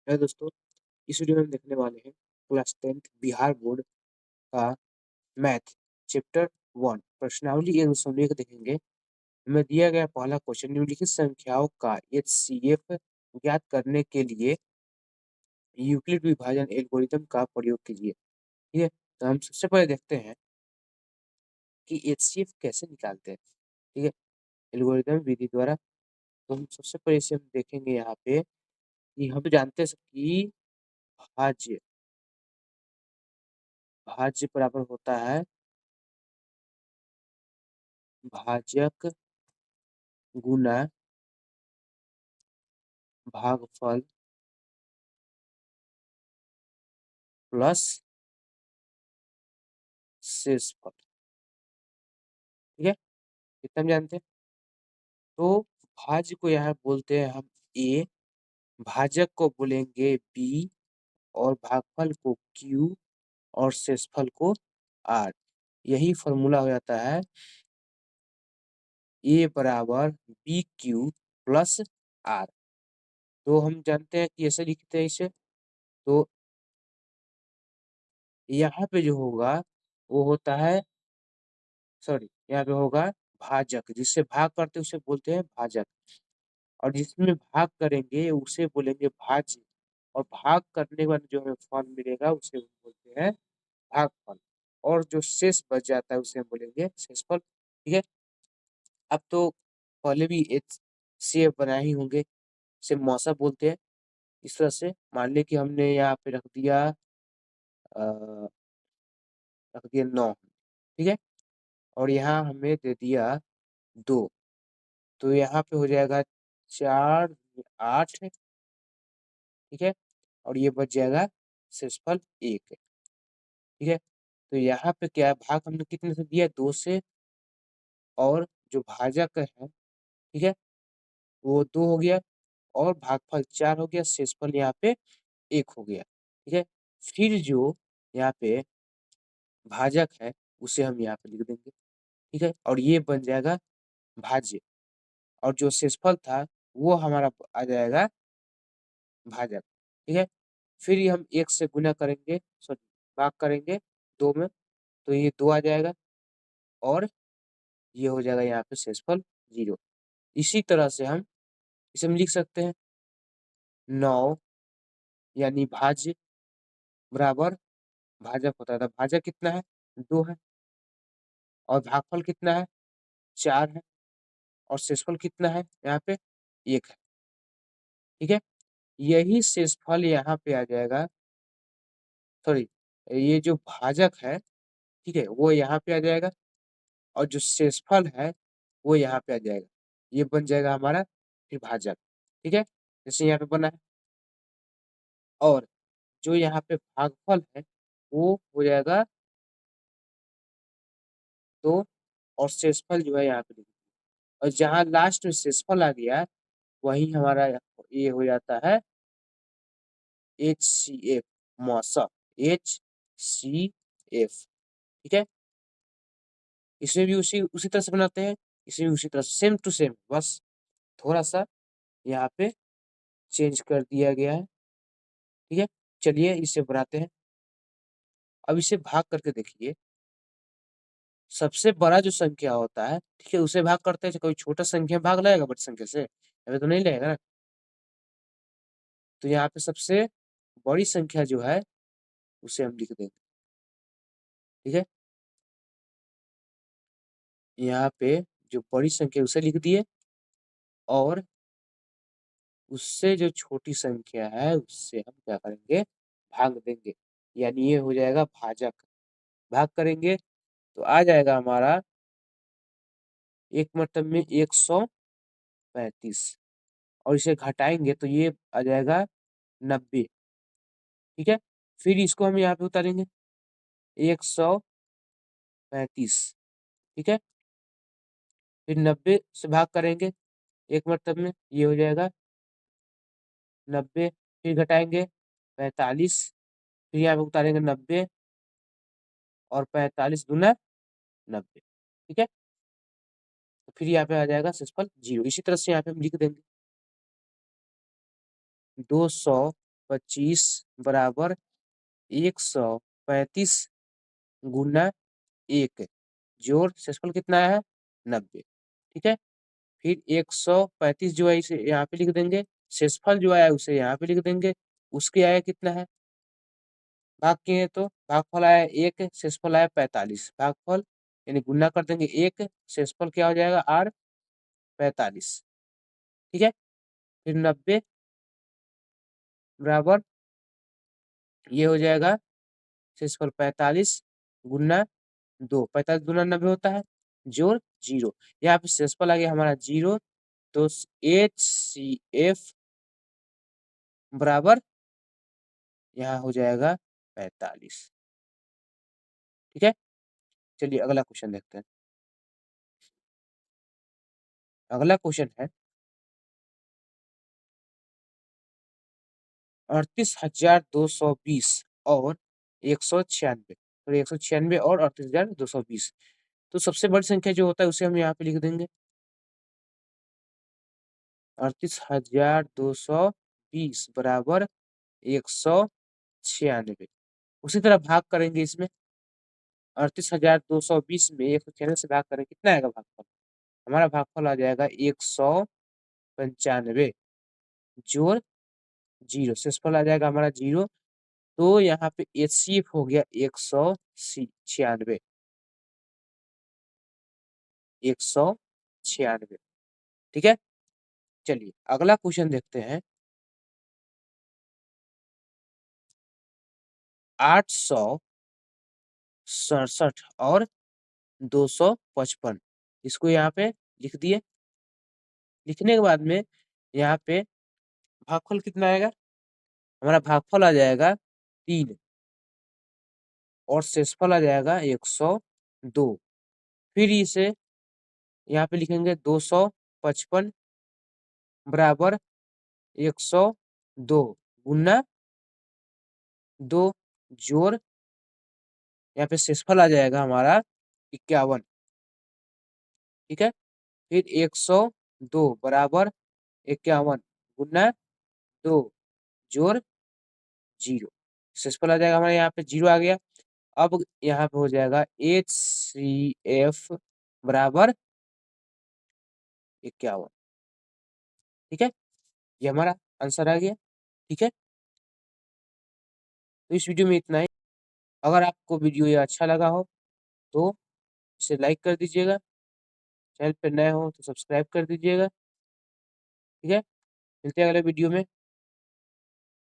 है दोस्तों, इस वीडियो में हम देखने वाले हैं क्लास 10th बिहार बोर्ड का मैथ चैप्टर 1 प्रश्नावली एवं समलेख देखेंगे। हमें दिया गया पहला क्वेश्चन, निम्नलिखित संख्याओं का एचसीएफ ज्ञात करने के लिए यूक्लिड विभाजन एल्गोरिथम का प्रयोग कीजिए। ठीक है, तो हम सबसे पहले देखते हैं कि एचसीएफ कैसे निकालते हैं। ठीक है, एल्गोरिथम विधि द्वारा। तो हम सबसे पहले इसे हम देखेंगे यहाँ पे कि हम तो जानते हैं कि भाज्य भाज्य बराबर होता है भाजक गुना भागफल प्लस शेषफल। ठीक है, कितना हम जानते हैं। तो भाज्य को यहाँ बोलते हैं हम ए, भाजक को बोलेंगे बी, और भागफल को क्यू, और शेषफल को आर। यही फॉर्मूला हो जाता है ए बराबर बी क्यू प्लस आर। तो हम जानते हैं कि ऐसे लिखते हैं इसे। तो यहाँ पे जो होगा वो होता है, सॉरी, यहाँ पे होगा भाजक, जिससे भाग करते हैं उसे बोलते हैं भाजक, और जिसमें भाग करेंगे उसे बोलेंगे भाज्य, और भाग करने के बाद जो हमें फल मिलेगा उसे हम बोलते हैं भागफल, और जो शेष बच जाता है उसे हम बोलेंगे शेषफल। ठीक है, अब तो पहले भी एक सेब बनाए ही होंगे, इसे मौसा बोलते हैं। इस तरह से मान ले कि हमने यहाँ पे रख दिया 9। ठीक है, और यहाँ हमें दे दिया 2, तो यहाँ पे हो जाएगा 4 8। ठीक है, और ये बच जाएगा शेषफल 1। ठीक है, तो यहाँ पे क्या है, भाग हमने कितने से दिया, 2 से, और जो भाजक है, ठीक है, वो 2 हो गया, और भागफल 4 हो गया, शेषफल यहाँ पे 1 हो गया। ठीक है, फिर जो यहाँ पे भाजक है उसे हम यहाँ पे लिख देंगे। ठीक है, और ये बन जाएगा भाज्य, और जो शेषफल था वो हमारा आ जाएगा भाजक। ठीक है, फिर ये हम 1 से गुना करेंगे, सॉरी भाग करेंगे 2 में, तो ये 2 आ जाएगा, और ये हो जाएगा यहाँ पे शेषफल 0। इसी तरह से हम लिख सकते हैं 9 यानी भाज्य बराबर भाजक होता था, भाजक कितना है, 2 है, और भागफल कितना है, 4 है, और शेषफल कितना है यहाँ पे, 1 है। ठीक है, यही शेषफल यहाँ पे आ जाएगा, सॉरी, ये जो भाजक है, ठीक है, वो यहाँ पे आ जाएगा, और जो शेषफल है वो यहाँ पे आ जाएगा। ये बन जाएगा हमारा फिर भाजक। ठीक है, जैसे यहाँ पे बना है, और जो यहाँ पे भागफल है वो हो जाएगा 2, और शेषफल जो है यहाँ पे लिख दिया। और जहाँ लास्ट में शेषफल आ गया वही हमारा ये हो जाता है HCF, मौसा, HCF। ठीक है, इसे भी उसी उसी तरह से बनाते हैं, इसे भी उसी तरह से सेम टू सेम, बस थोड़ा सा यहाँ पे चेंज कर दिया गया है। ठीक है, चलिए इसे बनाते हैं। अब इसे भाग करके देखिए, सबसे बड़ा जो संख्या होता है, ठीक है, उसे भाग करते हैं। कोई छोटा संख्या भाग लगेगा बड़ी संख्या से, अभी तो नहीं लगेगा ना। तो यहाँ पे सबसे बड़ी संख्या जो है उसे हम लिख देंगे। ठीक है, यहाँ पे जो बड़ी संख्या उसे लिख दिए, और उससे जो छोटी संख्या है उससे हम क्या करेंगे, भाग देंगे, यानी ये हो जाएगा भाजक। भाग करेंगे तो आ जाएगा हमारा एक मतलब में 135, और इसे घटाएंगे तो ये आ जाएगा 90। ठीक है, फिर इसको हम यहाँ पे उतारेंगे 135। ठीक है, फिर 90 से भाग करेंगे एक मतलब में, ये हो जाएगा 90, फिर घटाएंगे 45, फिर यहाँ पे उतारेंगे 90, और 45 दूना 90। ठीक है, तो फिर यहाँ पे आ जाएगा शेषफल 0। इसी तरह से यहाँ पे हम लिख देंगे 200 25 बराबर 135 गुना 1 जोड़ शेषफल कितना है 90। ठीक है, फिर 135 जो है इसे यहाँ पे लिख देंगे, शेषफल जो आया उसे यहाँ पे लिख देंगे, उसके आया कितना है भाग किए तो भागफल आया 1, शेषफल आया 45, भागफल यानी गुना कर देंगे 1, शेषफल क्या हो जाएगा आर 45। ठीक है, फिर 90 बराबर ये हो जाएगा शेषफल 45 गुना 2, 45 गुना 90 होता है जोड़ 0, यहाँ पे शेषफल आ गया हमारा 0, तो HCF बराबर यहाँ हो जाएगा 45। ठीक है, चलिए अगला क्वेश्चन देखते हैं। अगला क्वेश्चन है 38,220 और 196, तो 196 और 38,220, तो सबसे बड़ी संख्या जो होता है उसे हम यहाँ पे लिख देंगे 38,220 बराबर 196। उसी तरह भाग करेंगे इसमें 38,220 में 196 से भाग करें कितना आएगा भागफल, हमारा भागफल आ जाएगा 195 जोड़ 0, शेषफल आ जाएगा हमारा 0, तो यहाँ पे HCF हो गया 196, 196। ठीक है, चलिए अगला क्वेश्चन देखते हैं 867 और 255, इसको यहाँ पे लिख दिए। लिखने के बाद में यहाँ पे भागफल कितना आएगा, हमारा भागफल आ जाएगा 3 और शेषफल आ जाएगा 102। फिर इसे यहाँ पे लिखेंगे 255 बराबर 102 गुना 2 जोड़ यहाँ पे शेषफल आ जाएगा हमारा 51। ठीक है, फिर 102 बराबर 51 गुना 2 जोड़ 0, शेषफल आ जाएगा हमारे यहाँ पे 0 आ गया। अब यहाँ पे हो जाएगा HCF बराबर 51। ठीक है, ये हमारा आंसर आ गया। ठीक है, तो इस वीडियो में इतना ही। अगर आपको वीडियो ये अच्छा लगा हो तो इसे लाइक कर दीजिएगा, चैनल पर नए हो तो सब्सक्राइब कर दीजिएगा। ठीक है, मिलते हैं अगले वीडियो में।